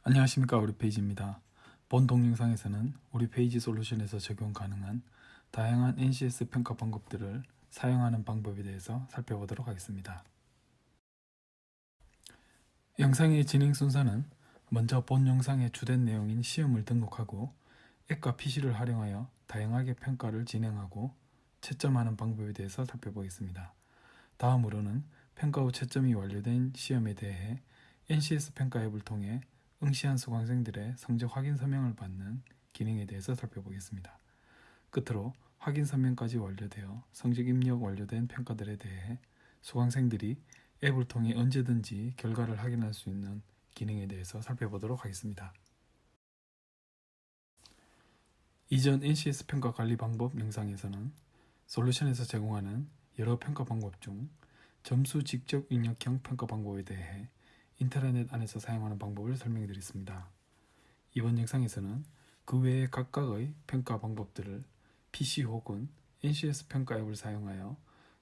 안녕하십니까. 우리페이지입니다. 본 동영상에서는 우리페이지 솔루션에서 적용 가능한 다양한 NCS 평가 방법들을 사용하는 방법에 대해서 살펴보도록 하겠습니다. 영상의 진행 순서는 먼저 본 영상의 주된 내용인 시험을 등록하고 앱과 PC를 활용하여 다양하게 평가를 진행하고 채점하는 방법에 대해서 살펴보겠습니다. 다음으로는 평가 후 채점이 완료된 시험에 대해 NCS 평가 앱을 통해 응시한 수강생들의 성적 확인 서명을 받는 기능에 대해서 살펴보겠습니다. 끝으로 확인 서명까지 완료되어 성적 입력 완료된 평가들에 대해 수강생들이 앱을 통해 언제든지 결과를 확인할 수 있는 기능에 대해서 살펴보도록 하겠습니다. 이전 NCS 평가 관리 방법 영상에서는 솔루션에서 제공하는 여러 평가 방법 중 점수 직접 입력형 평가 방법에 대해 인터넷 안에서 사용하는 방법을 설명해 드렸습니다. 이번 영상에서는 그 외의 각각의 평가 방법들을 PC 혹은 NCS 평가 앱을 사용하여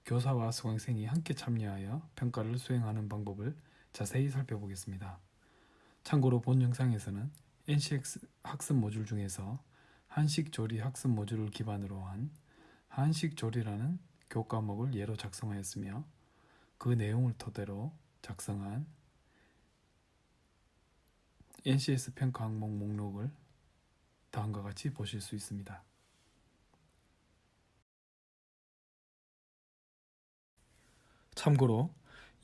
교사와 수강생이 함께 참여하여 평가를 수행하는 방법을 자세히 살펴보겠습니다. 참고로 본 영상에서는 NCS 학습 모듈 중에서 한식조리 학습 모듈을 기반으로 한 한식조리라는 교과목을 예로 작성하였으며 그 내용을 토대로 작성한 NCS 평가 항목 목록을 다음과 같이 보실 수 있습니다. 참고로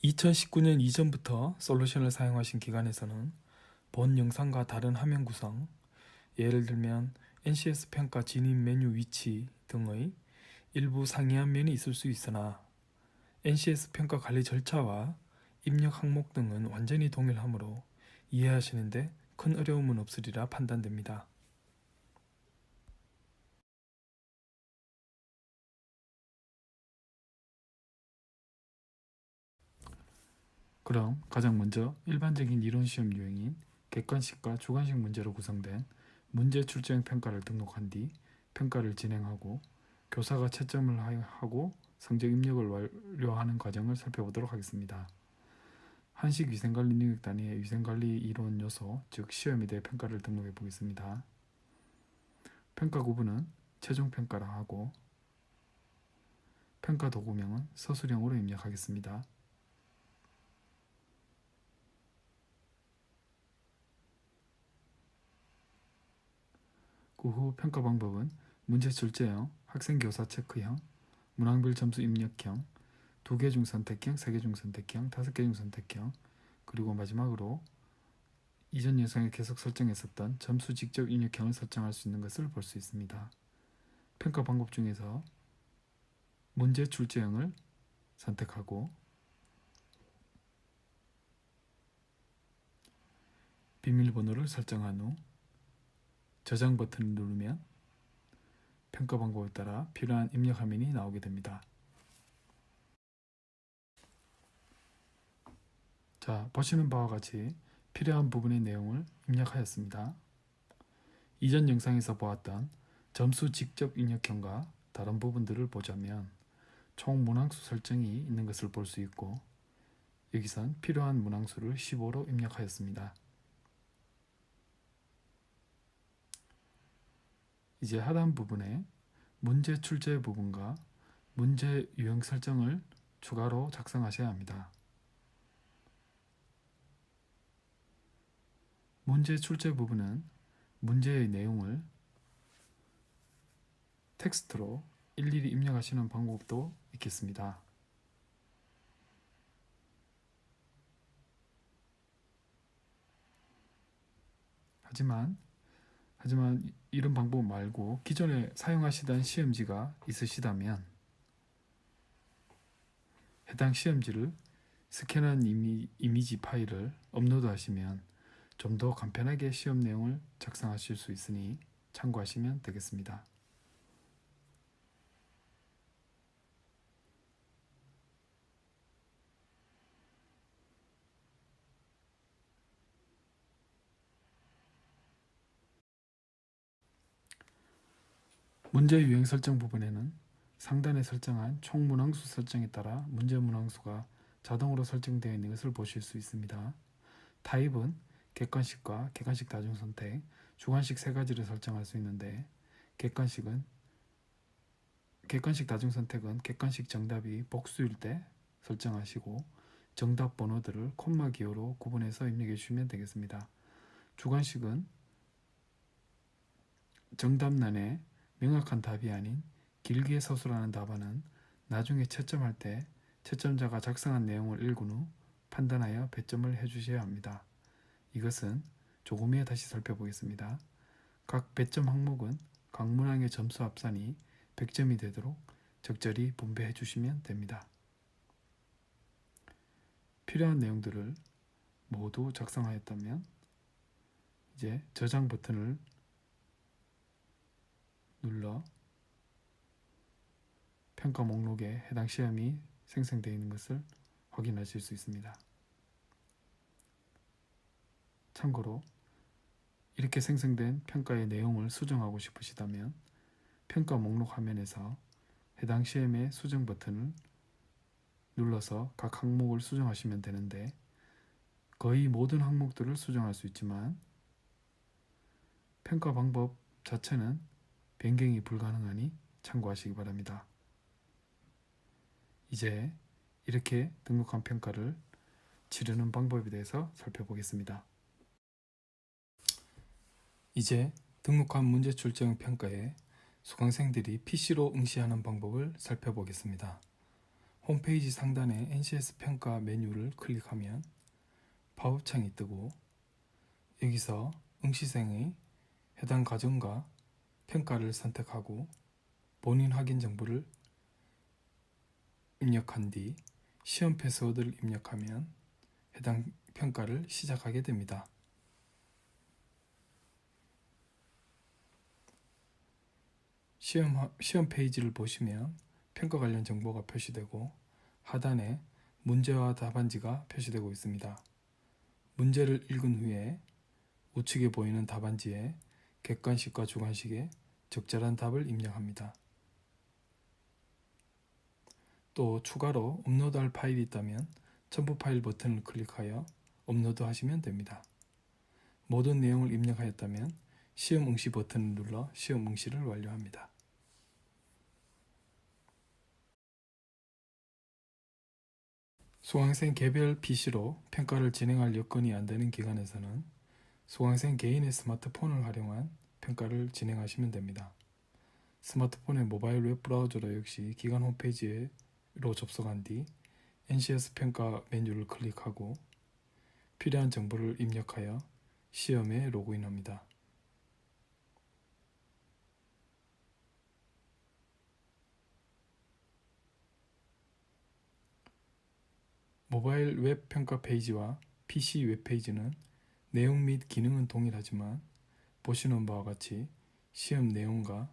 2019년 이전부터 솔루션을 사용하신 기관에서는 본 영상과 다른 화면 구성, 예를 들면 NCS 평가 진입 메뉴 위치 등의 일부 상이한 면이 있을 수 있으나 NCS 평가 관리 절차와 입력 항목 등은 완전히 동일하므로 이해하시는데 큰 어려움은 없으리라 판단됩니다. 그럼 가장 먼저 일반적인 이론시험 유형인 객관식과 주관식 문제로 구성된 문제 출제형 평가를 등록한 뒤 평가를 진행하고 교사가 채점을 하고 성적 입력을 완료하는 과정을 살펴보도록 하겠습니다. 한식 위생관리 능력 단위의 위생관리 이론 요소, 즉 시험에 대해 평가를 등록해 보겠습니다. 평가 구분은 최종 평가라 하고 평가 도구명은 서술형으로 입력하겠습니다. 그 후 평가 방법은 문제 출제형, 학생 교사 체크형, 문항별 점수 입력형, 2개 중 선택형, 3개 중 선택형, 5개 중 선택형, 그리고 마지막으로 이전 영상에 계속 설정했었던 점수 직접 입력형을 설정할 수 있는 것을 볼 수 있습니다. 평가 방법 중에서 문제 출제형을 선택하고 비밀번호를 설정한 후 저장 버튼을 누르면 평가 방법에 따라 필요한 입력 화면이 나오게 됩니다. 자, 보시는 바와 같이 필요한 부분의 내용을 입력하였습니다. 이전 영상에서 보았던 점수 직접 입력형과 다른 부분들을 보자면 총 문항수 설정이 있는 것을 볼 수 있고 여기선 필요한 문항수를 15로 입력하였습니다. 이제 하단 부분에 문제 출제 부분과 문제 유형 설정을 추가로 작성하셔야 합니다. 문제 출제 부분은 문제의 내용을 텍스트로 일일이 입력하시는 방법도 있겠습니다. 하지만 이런 방법 말고 기존에 사용하시던 시험지가 있으시다면 해당 시험지를 스캔한 이미지 파일을 업로드 하시면 좀 더 간편하게 시험 내용을 작성하실 수 있으니 참고하시면 되겠습니다. 문제 유형 설정 부분에는 상단에 설정한 총 문항수 설정에 따라 문제 문항수가 자동으로 설정되어 있는 것을 보실 수 있습니다. 타입은 객관식과 객관식 다중 선택, 주관식 세 가지를 설정할 수 있는데 객관식 다중 선택은 객관식 정답이 복수일 때 설정하시고 정답 번호들을 콤마 기호로 구분해서 입력해 주시면 되겠습니다. 주관식은 정답란에 명확한 답이 아닌 길게 서술하는 답안은 나중에 채점할 때 채점자가 작성한 내용을 읽은 후 판단하여 배점을 해주셔야 합니다. 이것은 조금 후에 다시 살펴보겠습니다. 각 배점 항목은 각 문항의 점수 합산이 100점이 되도록 적절히 분배해 주시면 됩니다. 필요한 내용들을 모두 작성하였다면 이제 저장 버튼을 눌러 평가 목록에 해당 시험이 생성되어 있는 것을 확인하실 수 있습니다. 참고로 이렇게 생성된 평가의 내용을 수정하고 싶으시다면 평가 목록 화면에서 해당 시험의 수정 버튼을 눌러서 각 항목을 수정하시면 되는데 거의 모든 항목들을 수정할 수 있지만 평가 방법 자체는 변경이 불가능하니 참고하시기 바랍니다. 이제 이렇게 등록한 평가를 치르는 방법에 대해서 살펴보겠습니다. 이제 등록한 문제 출제형 평가에 수강생들이 PC로 응시하는 방법을 살펴보겠습니다. 홈페이지 상단에 NCS 평가 메뉴를 클릭하면 팝업창이 뜨고 여기서 응시생의 해당 과정과 평가를 선택하고 본인 확인 정보를 입력한 뒤 시험 패스워드를 입력하면 해당 평가를 시작하게 됩니다. 시험 페이지를 보시면 평가 관련 정보가 표시되고 하단에 문제와 답안지가 표시되고 있습니다. 문제를 읽은 후에 우측에 보이는 답안지에 객관식과 주관식에 적절한 답을 입력합니다. 또 추가로 업로드할 파일이 있다면 첨부 파일 버튼을 클릭하여 업로드 하시면 됩니다. 모든 내용을 입력하였다면 시험 응시 버튼을 눌러 시험 응시를 완료합니다. 수강생 개별 PC로 평가를 진행할 여건이 안 되는 기관에서는 수강생 개인의 스마트폰을 활용한 평가를 진행하시면 됩니다. 스마트폰의 모바일 웹 브라우저로 역시 기관 홈페이지로 접속한 뒤 NCS 평가 메뉴를 클릭하고 필요한 정보를 입력하여 시험에 로그인합니다. 모바일 웹 평가 페이지와 PC 웹 페이지는 내용 및 기능은 동일하지만 보시는 바와 같이 시험 내용과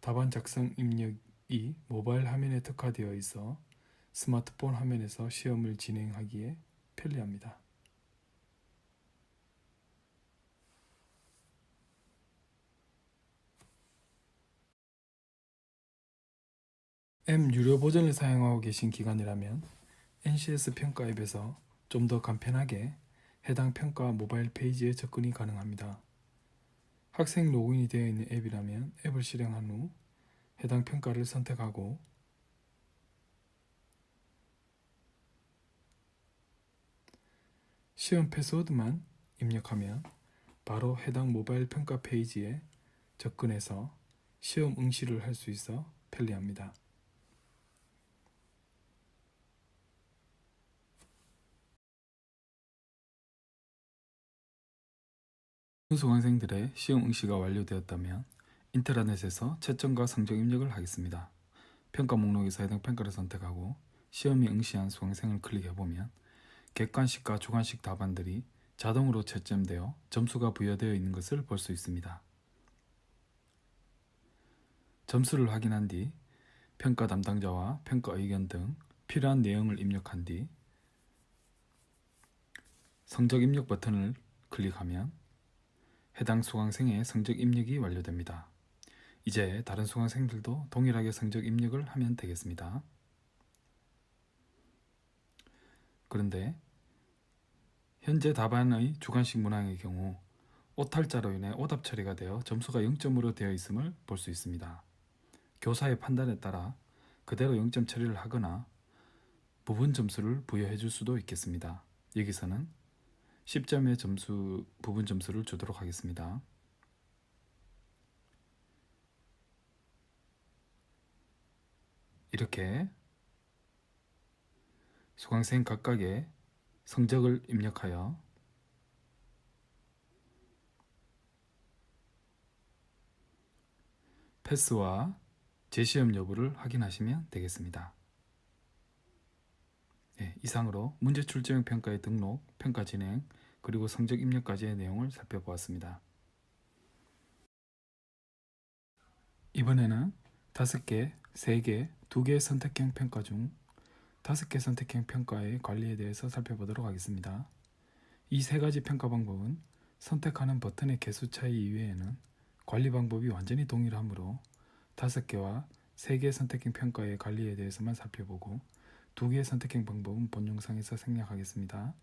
답안 작성 입력이 모바일 화면에 특화되어 있어 스마트폰 화면에서 시험을 진행하기에 편리합니다. M 유료 버전을 사용하고 계신 기관이라면 NCS 평가 앱에서 좀 더 간편하게 해당 평가 모바일 페이지에 접근이 가능합니다. 학생 로그인이 되어 있는 앱이라면 앱을 실행한 후 해당 평가를 선택하고 시험 패스워드만 입력하면 바로 해당 모바일 평가 페이지에 접근해서 시험 응시를 할 수 있어 편리합니다. 수강생들의 시험 응시가 완료되었다면 인트라넷에서 채점과 성적 입력을 하겠습니다. 평가 목록에서 해당 평가를 선택하고 시험에 응시한 수강생을 클릭해보면 객관식과 주관식 답안들이 자동으로 채점되어 점수가 부여되어 있는 것을 볼 수 있습니다. 점수를 확인한 뒤 평가 담당자와 평가 의견 등 필요한 내용을 입력한 뒤 성적 입력 버튼을 클릭하면 해당 수강생의 성적 입력이 완료됩니다. 이제 다른 수강생들도 동일하게 성적 입력을 하면 되겠습니다. 그런데 현재 답안의 주관식 문항의 경우 오탈자로 인해 오답 처리가 되어 점수가 0점으로 되어 있음을 볼 수 있습니다. 교사의 판단에 따라 그대로 0점 처리를 하거나 부분 점수를 부여해 줄 수도 있겠습니다. 여기서는 10점의 부분 점수를 주도록 하겠습니다. 이렇게 수강생 각각의 성적을 입력하여 패스와 재시험 여부를 확인하시면 되겠습니다. 네, 이상으로 문제 출제형 평가의 등록, 평가 진행, 그리고 성적 입력까지의 내용을 살펴보았습니다. 이번에는 5개, 3개, 2개 선택형 평가 중 5개 선택형 평가의 관리에 대해서 살펴보도록 하겠습니다. 이 3가지 평가 방법은 선택하는 버튼의 개수 차이 이외에는 관리 방법이 완전히 동일하므로 5개와 3개 선택형 평가의 관리에 대해서만 살펴보고 2개의 선택형 방법은 본 영상에서 생략하겠습니다.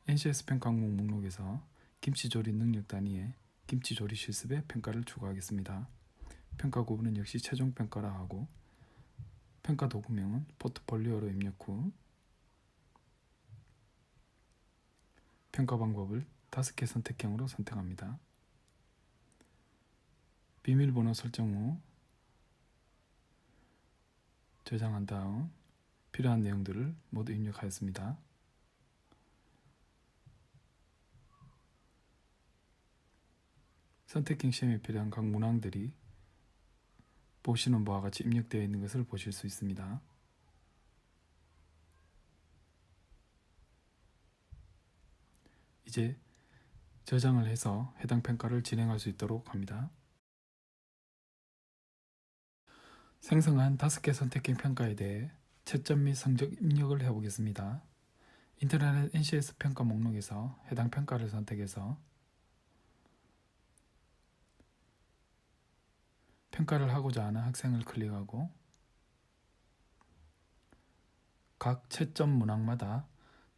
NCS 평가 항목 목록에서 김치조리 능력 단위에 김치조리 실습의 평가를 추가하겠습니다. 평가 구분은 역시 최종 평가라 하고 평가 도구명은 포트폴리오로 입력 후 평가 방법을 5개 선택형으로 선택합니다. 비밀번호 설정 후 저장한 다음 필요한 내용들을 모두 입력하였습니다. 선택형 시험에 필요한 각 문항들이 보시는 바와 같이 입력되어 있는 것을 보실 수 있습니다. 이제 저장을 해서 해당 평가를 진행할 수 있도록 합니다. 생성한 5개 선택형 평가에 대해 채점 및 성적 입력을 해보겠습니다. 인터넷 NCS 평가 목록에서 해당 평가를 선택해서 평가를 하고자 하는 학생을 클릭하고 각 채점 문항마다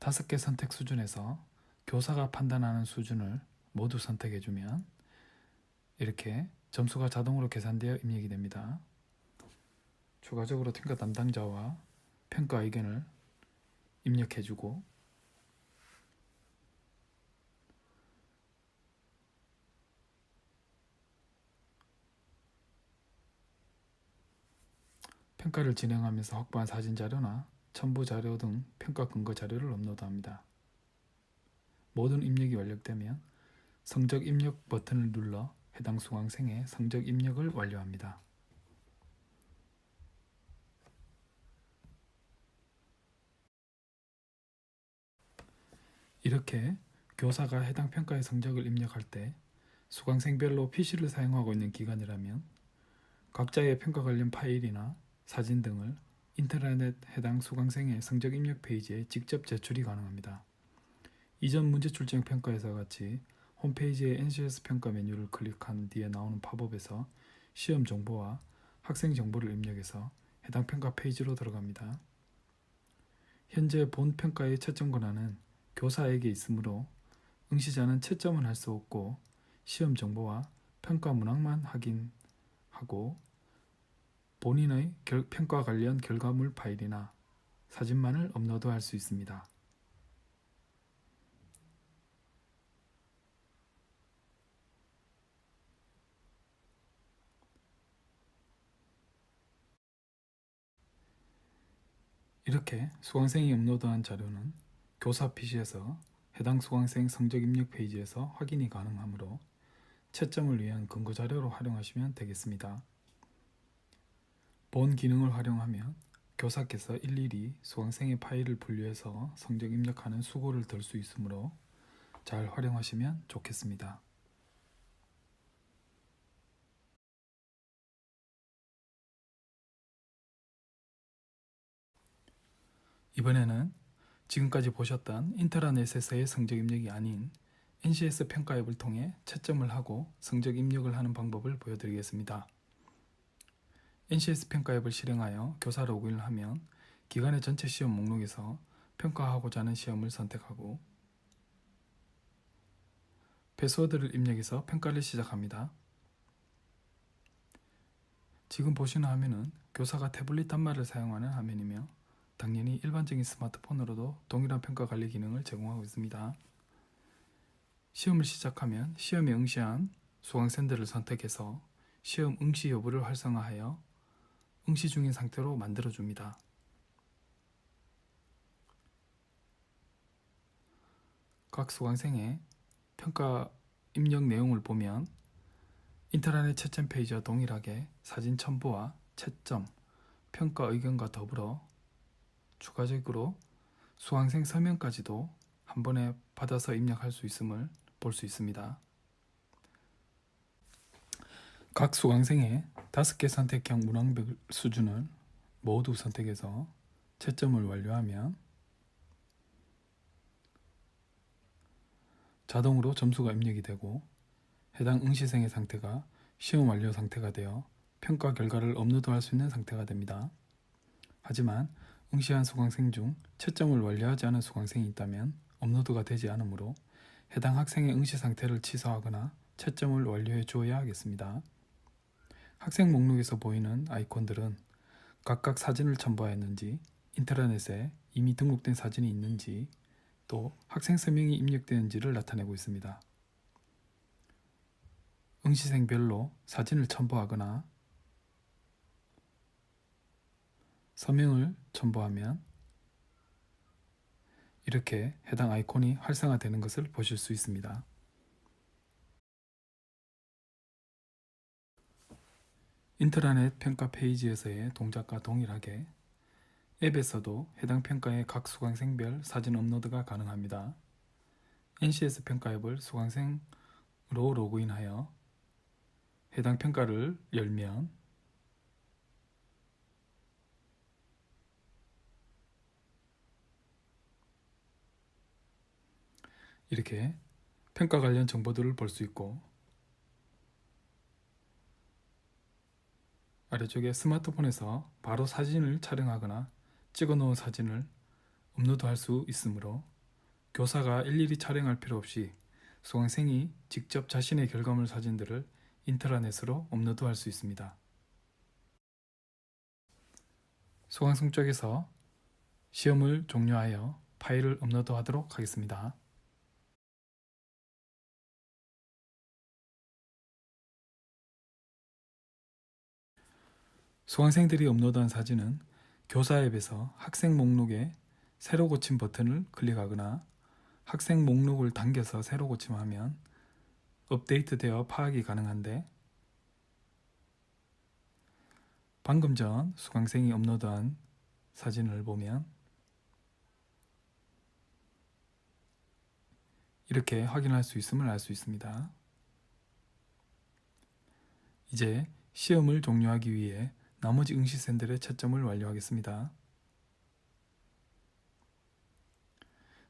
5개 선택 수준에서 교사가 판단하는 수준을 모두 선택해주면 이렇게 점수가 자동으로 계산되어 입력이 됩니다. 추가적으로 평가 담당자와 평가 의견을 입력해주고 평가를 진행하면서 확보한 사진 자료나 첨부 자료 등 평가 근거 자료를 업로드합니다. 모든 입력이 완료되면 성적 입력 버튼을 눌러 해당 수강생의 성적 입력을 완료합니다. 이렇게 교사가 해당 평가의 성적을 입력할 때 수강생별로 PC를 사용하고 있는 기관이라면 각자의 평가 관련 파일이나 사진 등을 인터넷 해당 수강생의 성적 입력 페이지에 직접 제출이 가능합니다. 이전 문제 출제형 평가에서 같이 홈페이지의 NCS 평가 메뉴를 클릭한 뒤에 나오는 팝업에서 시험 정보와 학생 정보를 입력해서 해당 평가 페이지로 들어갑니다. 현재 본 평가의 채점 권한은 교사에게 있으므로 응시자는 채점은 할 수 없고 시험 정보와 평가 문항만 확인하고 본인의 평가 관련 결과물 파일이나 사진만을 업로드할 수 있습니다. 이렇게 수강생이 업로드한 자료는 교사 PC에서 해당 수강생 성적 입력 페이지에서 확인이 가능하므로 채점을 위한 근거 자료로 활용하시면 되겠습니다. 본 기능을 활용하면 교사께서 일일이 수강생의 파일을 분류해서 성적 입력하는 수고를 덜 수 있으므로 잘 활용하시면 좋겠습니다. 이번에는 지금까지 보셨던 인트라넷에서의 성적 입력이 아닌 NCS 평가 앱을 통해 채점을 하고 성적 입력을 하는 방법을 보여드리겠습니다. NCS 평가 앱을 실행하여 교사 로그인을 하면 기간의 전체 시험 목록에서 평가하고자 하는 시험을 선택하고 패스워드를 입력해서 평가를 시작합니다. 지금 보시는 화면은 교사가 태블릿 단말을 사용하는 화면이며 당연히 일반적인 스마트폰으로도 동일한 평가 관리 기능을 제공하고 있습니다. 시험을 시작하면 시험에 응시한 수강생들을 선택해서 시험 응시 여부를 활성화하여 응시 중인 상태로 만들어줍니다. 각 수강생의 평가 입력 내용을 보면 인트라넷 채점 페이지와 동일하게 사진 첨부와 채점, 평가 의견과 더불어 추가적으로 수강생 서명까지도 한 번에 받아서 입력할 수 있음을 볼 수 있습니다. 각 수강생의 5개 선택형 문항별 수준을 모두 선택해서 채점을 완료하면 자동으로 점수가 입력이 되고 해당 응시생의 상태가 시험 완료 상태가 되어 평가 결과를 업로드할 수 있는 상태가 됩니다. 하지만 응시한 수강생 중 채점을 완료하지 않은 수강생이 있다면 업로드가 되지 않으므로 해당 학생의 응시 상태를 취소하거나 채점을 완료해 주어야 하겠습니다. 학생 목록에서 보이는 아이콘들은 각각 사진을 첨부하였는지, 인트라넷에 이미 등록된 사진이 있는지, 또 학생 서명이 입력되었는지를 나타내고 있습니다. 응시생별로 사진을 첨부하거나 서명을 첨부하면 이렇게 해당 아이콘이 활성화되는 것을 보실 수 있습니다. 인트라넷 평가 페이지에서의 동작과 동일하게 앱에서도 해당 평가의 각 수강생별 사진 업로드가 가능합니다. NCS 평가 앱을 수강생으로 로그인하여 해당 평가를 열면 이렇게 평가 관련 정보들을 볼 수 있고 아래쪽에 스마트폰에서 바로 사진을 촬영하거나 찍어 놓은 사진을 업로드할 수 있으므로 교사가 일일이 촬영할 필요 없이 수강생이 직접 자신의 결과물 사진들을 인트라넷으로 업로드할 수 있습니다. 수강생 쪽에서 시험을 종료하여 파일을 업로드하도록 하겠습니다. 수강생들이 업로드한 사진은 교사 앱에서 학생 목록에 새로 고침 버튼을 클릭하거나 학생 목록을 당겨서 새로 고침하면 업데이트되어 파악이 가능한데 방금 전 수강생이 업로드한 사진을 보면 이렇게 확인할 수 있음을 알 수 있습니다. 이제 시험을 종료하기 위해 나머지 응시생들의 채점을 완료하겠습니다.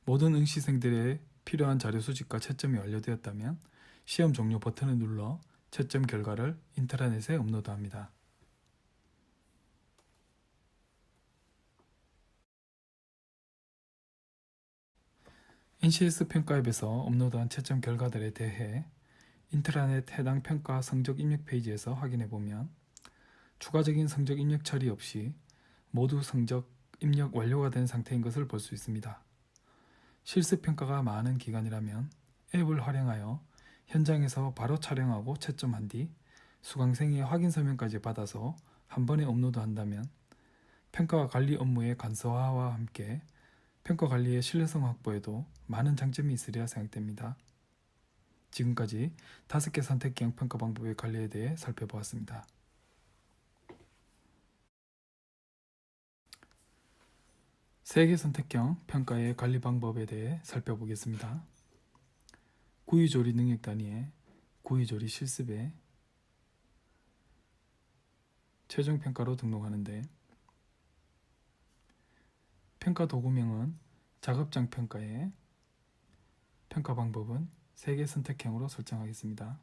모든 응시생들의 필요한 자료 수집과 채점이 완료되었다면 시험 종료 버튼을 눌러 채점 결과를 인트라넷에 업로드합니다. NCS 평가 앱에서 업로드한 채점 결과들에 대해 인트라넷 해당 평가 성적 입력 페이지에서 확인해보면 추가적인 성적 입력 처리 없이 모두 성적 입력 완료가 된 상태인 것을 볼 수 있습니다. 실습 평가가 많은 기간이라면 앱을 활용하여 현장에서 바로 촬영하고 채점한 뒤 수강생의 확인 서명까지 받아서 한 번에 업로드한다면 평가 관리 업무의 간소화와 함께 평가 관리의 신뢰성 확보에도 많은 장점이 있으리라 생각됩니다. 지금까지 5개 선택형 평가 방법의 관리에 대해 살펴보았습니다. 세개 선택형 평가의 관리 방법에 대해 살펴보겠습니다. 구의조리 능력 단위에 구의조리 실습에 최종 평가로 등록하는데 평가 도구명은 작업장 평가에 평가 방법은 3개 선택형으로 설정하겠습니다.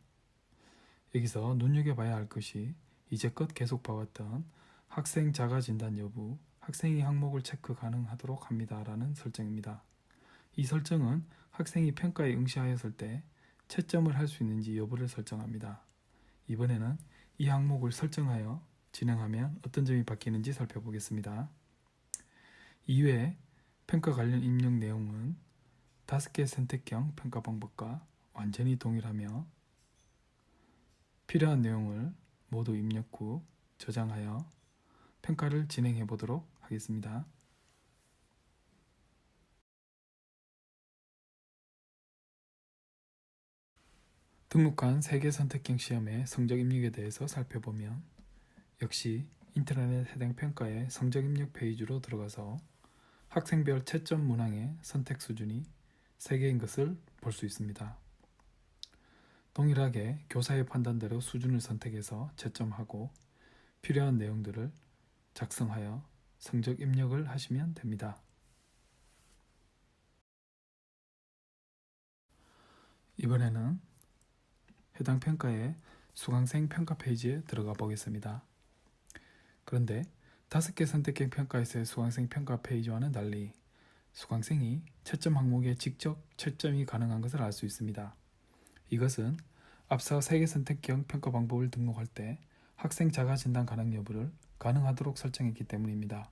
여기서 눈여겨봐야 할 것이 이제껏 계속 봐왔던 학생 자가 진단 여부, 학생이 항목을 체크 가능하도록 합니다 라는 설정입니다. 이 설정은 학생이 평가에 응시하였을 때 채점을 할 수 있는지 여부를 설정합니다. 이번에는 이 항목을 설정하여 진행하면 어떤 점이 바뀌는지 살펴보겠습니다. 이외에 평가 관련 입력 내용은 5개 선택형 평가 방법과 완전히 동일하며 필요한 내용을 모두 입력 후 저장하여 평가를 진행해 보도록 하겠습니다. 등록한 3개 선택형 시험의 성적 입력에 대해서 살펴보면 역시 인트라넷 해당 평가의 성적 입력 페이지로 들어가서 학생별 채점 문항의 선택 수준이 3개인 것을 볼 수 있습니다. 동일하게 교사의 판단대로 수준을 선택해서 채점하고 필요한 내용들을 작성하여 성적 입력을 하시면 됩니다. 이번에는 해당 평가의 수강생 평가 페이지에 들어가 보겠습니다. 그런데 5개 선택형 평가에서의 수강생 평가 페이지와는 달리 수강생이 채점 항목에 직접 채점이 가능한 것을 알 수 있습니다. 이것은 앞서 3개 선택형 평가 방법을 등록할 때 학생 자가진단 가능 여부를 가능하도록 설정했기 때문입니다.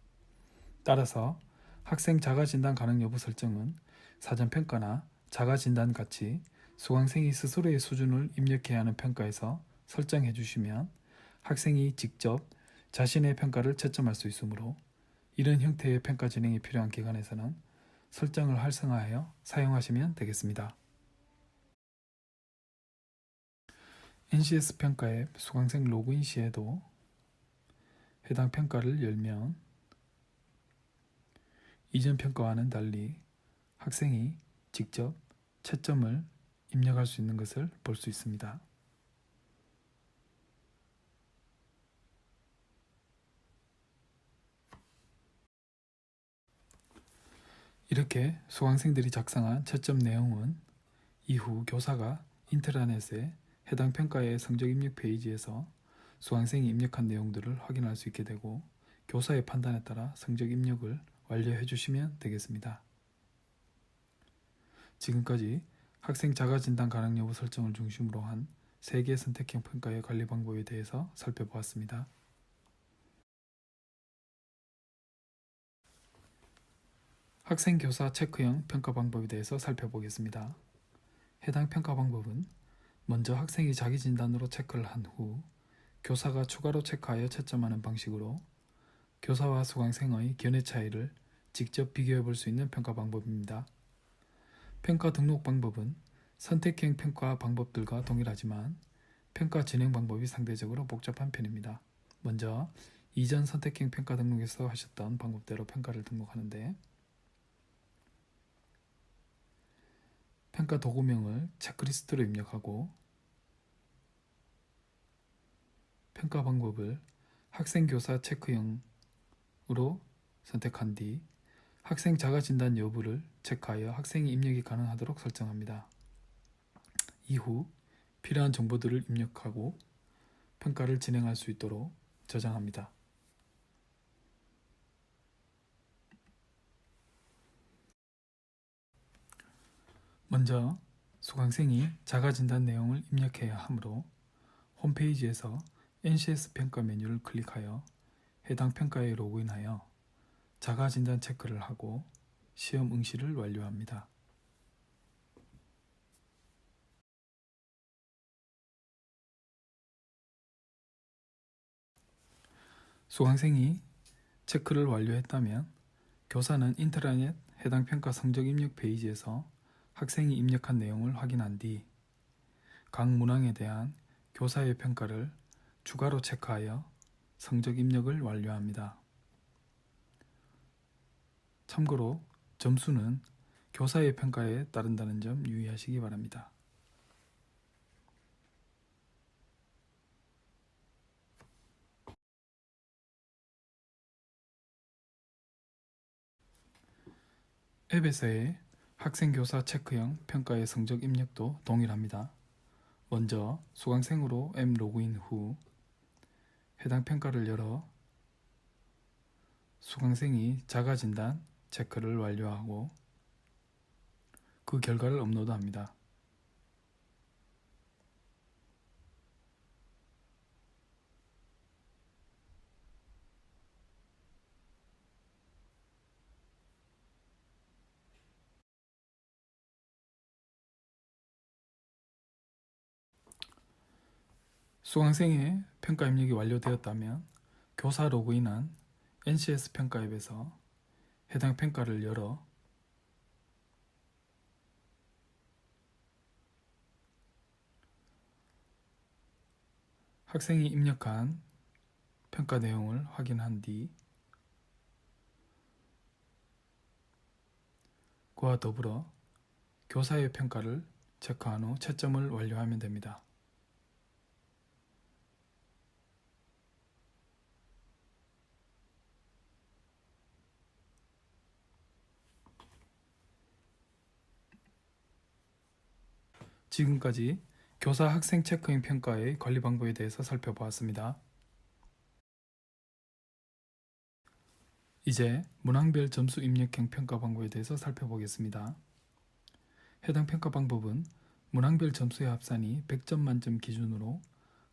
따라서 학생 자가진단 가능 여부 설정은 사전평가나 자가진단 같이 수강생이 스스로의 수준을 입력해야 하는 평가에서 설정해 주시면 학생이 직접 자신의 평가를 채점할 수 있으므로 이런 형태의 평가 진행이 필요한 기관에서는 설정을 활성화하여 사용하시면 되겠습니다. NCS 평가 앱 수강생 로그인 시에도 해당 평가를 열면 이전 평가와는 달리 학생이 직접 채점을 입력할 수 있는 것을 볼 수 있습니다. 이렇게 수강생들이 작성한 채점 내용은 이후 교사가 인트라넷에 해당 평가의 성적 입력 페이지에서 수강생이 입력한 내용들을 확인할 수 있게 되고 교사의 판단에 따라 성적 입력을 완료해 주시면 되겠습니다. 지금까지 학생 자가진단 가능 여부 설정을 중심으로 한 3개 선택형 평가의 관리 방법에 대해서 살펴보았습니다. 학생 교사 체크형 평가 방법에 대해서 살펴보겠습니다. 해당 평가 방법은 먼저 학생이 자기 진단으로 체크를 한 후 교사가 추가로 체크하여 채점하는 방식으로 교사와 수강생의 견해 차이를 직접 비교해 볼 수 있는 평가 방법입니다. 평가 등록 방법은 선택형 평가 방법들과 동일하지만 평가 진행 방법이 상대적으로 복잡한 편입니다. 먼저 이전 선택형 평가 등록에서 하셨던 방법대로 평가를 등록하는데 평가 도구명을 체크리스트로 입력하고 평가 방법을 학생교사 체크형으로 선택한 뒤 학생 자가진단 여부를 체크하여 학생이 입력이 가능하도록 설정합니다. 이후 필요한 정보들을 입력하고 평가를 진행할 수 있도록 저장합니다. 먼저 수강생이 자가진단 내용을 입력해야 하므로 홈페이지에서 NCS 평가 메뉴를 클릭하여 해당 평가에 로그인하여 자가진단 체크를 하고 시험 응시를 완료합니다. 수강생이 체크를 완료했다면 교사는 인트라넷 해당 평가 성적 입력 페이지에서 학생이 입력한 내용을 확인한 뒤 각 문항에 대한 교사의 평가를 추가로 체크하여 성적 입력을 완료합니다. 참고로 점수는 교사의 평가에 따른다는 점 유의하시기 바랍니다. 앱에서의 학생교사 체크형 평가의 성적 입력도 동일합니다. 먼저 수강생으로 앱 로그인 후 해당 평가를 열어 수강생이 자가진단 체크를 완료하고 그 결과를 업로드합니다. 수강생의 평가 입력이 완료되었다면 교사 로그인한 NCS 평가 앱에서 해당 평가를 열어 학생이 입력한 평가 내용을 확인한 뒤 그와 더불어 교사의 평가를 체크한 후 채점을 완료하면 됩니다. 지금까지 교사 학생 체크인 평가의 관리 방법에 대해서 살펴보았습니다. 이제 문항별 점수 입력형 평가 방법에 대해서 살펴보겠습니다. 해당 평가 방법은 문항별 점수의 합산이 100점 만점 기준으로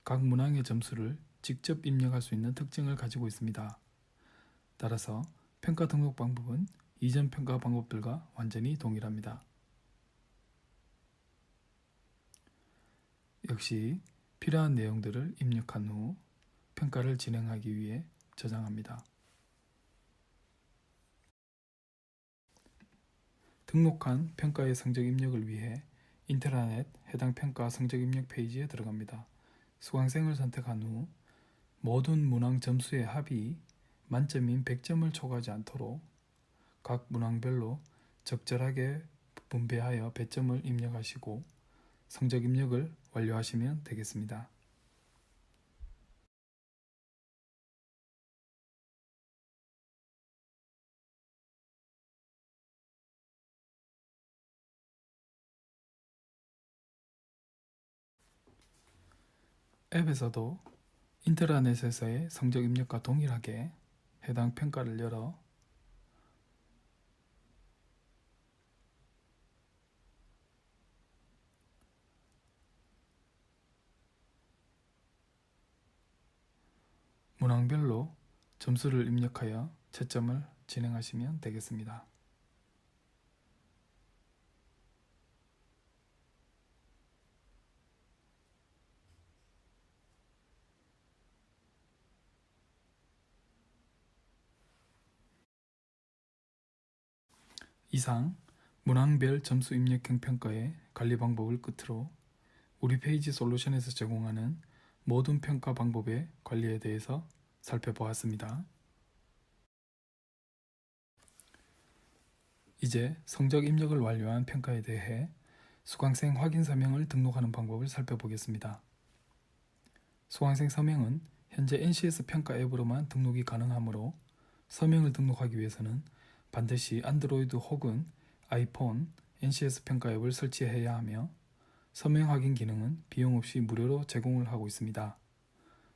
각 문항의 점수를 직접 입력할 수 있는 특징을 가지고 있습니다. 따라서 평가 등록 방법은 이전 평가 방법들과 완전히 동일합니다. 역시 필요한 내용들을 입력한 후 평가를 진행하기 위해 저장합니다. 등록한 평가의 성적 입력을 위해 인트라넷 해당 평가 성적 입력 페이지에 들어갑니다. 수강생을 선택한 후 모든 문항 점수의 합이 만점인 100점을 초과하지 않도록 각 문항별로 적절하게 분배하여 배점을 입력하시고 성적 입력을 완료하시면 되겠습니다. 앱에서도 인트라넷에서의 성적 입력과 동일하게 해당 평가를 열어 문항별로 점수를 입력하여 채점을 진행하시면 되겠습니다. 이상 문항별 점수 입력형 평가의 관리 방법을 끝으로 우리 페이지 솔루션에서 제공하는 모든 평가 방법의 관리에 대해서 살펴보았습니다. 이제 성적 입력을 완료한 평가에 대해 수강생 확인 서명을 등록하는 방법을 살펴보겠습니다. 수강생 서명은 현재 NCS 평가 앱으로만 등록이 가능하므로 서명을 등록하기 위해서는 반드시 안드로이드 혹은 아이폰 NCS 평가 앱을 설치해야 하며 서명 확인 기능은 비용 없이 무료로 제공을 하고 있습니다.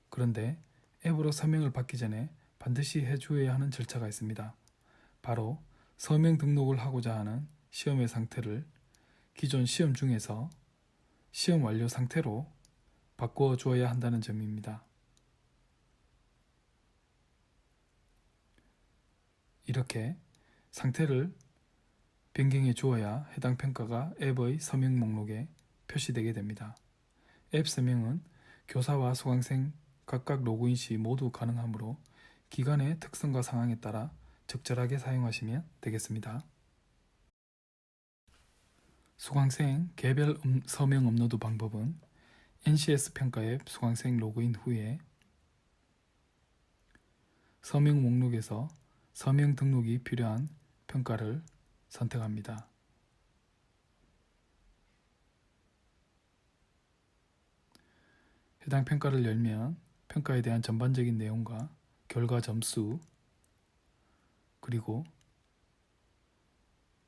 그런데 앱으로 서명을 받기 전에 반드시 해주어야 하는 절차가 있습니다. 바로 서명 등록을 하고자 하는 시험의 상태를 기존 시험 중에서 시험 완료 상태로 바꾸어 주어야 한다는 점입니다. 이렇게 상태를 변경해 주어야 해당 평가가 앱의 서명 목록에 표시되게 됩니다. 앱 서명은 교사와 수강생 각각 로그인 시 모두 가능하므로 기간의 특성과 상황에 따라 적절하게 사용하시면 되겠습니다. 수강생 개별 서명 업로드 방법은 NCS 평가 앱 수강생 로그인 후에 서명 목록에서 서명 등록이 필요한 평가를 선택합니다. 해당 평가를 열면 평가에 대한 전반적인 내용과 결과 점수 그리고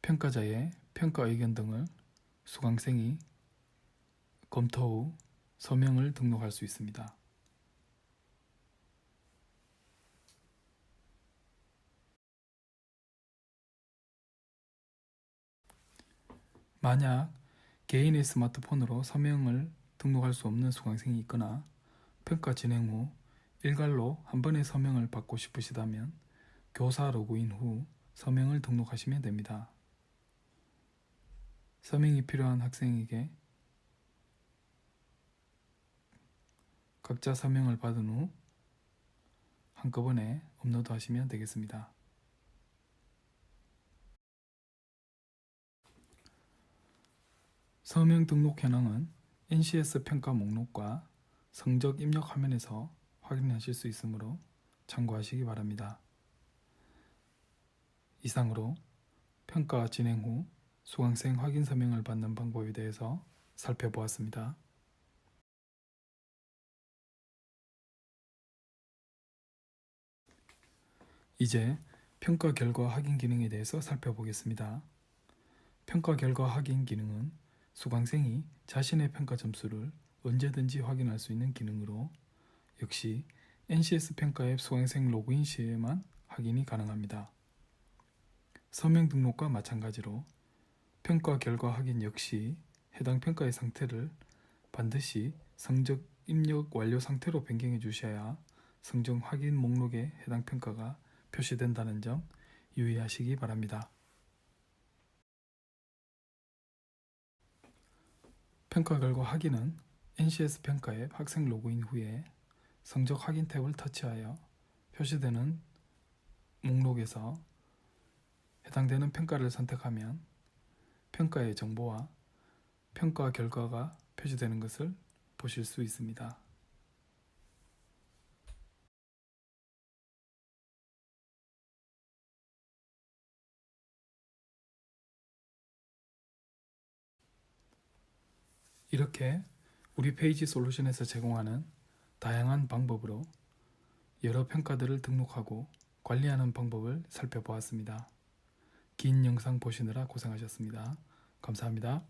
평가자의 평가 의견 등을 수강생이 검토 후 서명을 등록할 수 있습니다. 만약 개인의 스마트폰으로 서명을 등록할 수 없는 수강생이 있거나 평가 진행 후 일괄로 한 번에 서명을 받고 싶으시다면 교사 로그인 후 서명을 등록하시면 됩니다. 서명이 필요한 학생에게 각자 서명을 받은 후 한꺼번에 업로드 하시면 되겠습니다. 서명 등록 현황은 NCS 평가 목록과 성적 입력 화면에서 확인하실 수 있으므로 참고하시기 바랍니다. 이상으로 평가 진행 후 수강생 확인 서명을 받는 방법에 대해서 살펴보았습니다. 이제 평가 결과 확인 기능에 대해서 살펴보겠습니다. 평가 결과 확인 기능은 수강생이 자신의 평가 점수를 언제든지 확인할 수 있는 기능으로 역시 NCS 평가 앱 수강생 로그인 시에만 확인이 가능합니다. 서명 등록과 마찬가지로 평가 결과 확인 역시 해당 평가의 상태를 반드시 성적 입력 완료 상태로 변경해 주셔야 성적 확인 목록에 해당 평가가 표시된다는 점 유의하시기 바랍니다. 평가 결과 확인은 NCS 평가 앱 학생 로그인 후에 성적 확인 탭을 터치하여 표시되는 목록에서 해당되는 평가를 선택하면 평가의 정보와 평가 결과가 표시되는 것을 보실 수 있습니다. 이렇게 우리 페이지 솔루션에서 제공하는 다양한 방법으로 여러 평가들을 등록하고 관리하는 방법을 살펴보았습니다. 긴 영상 보시느라 고생하셨습니다. 감사합니다.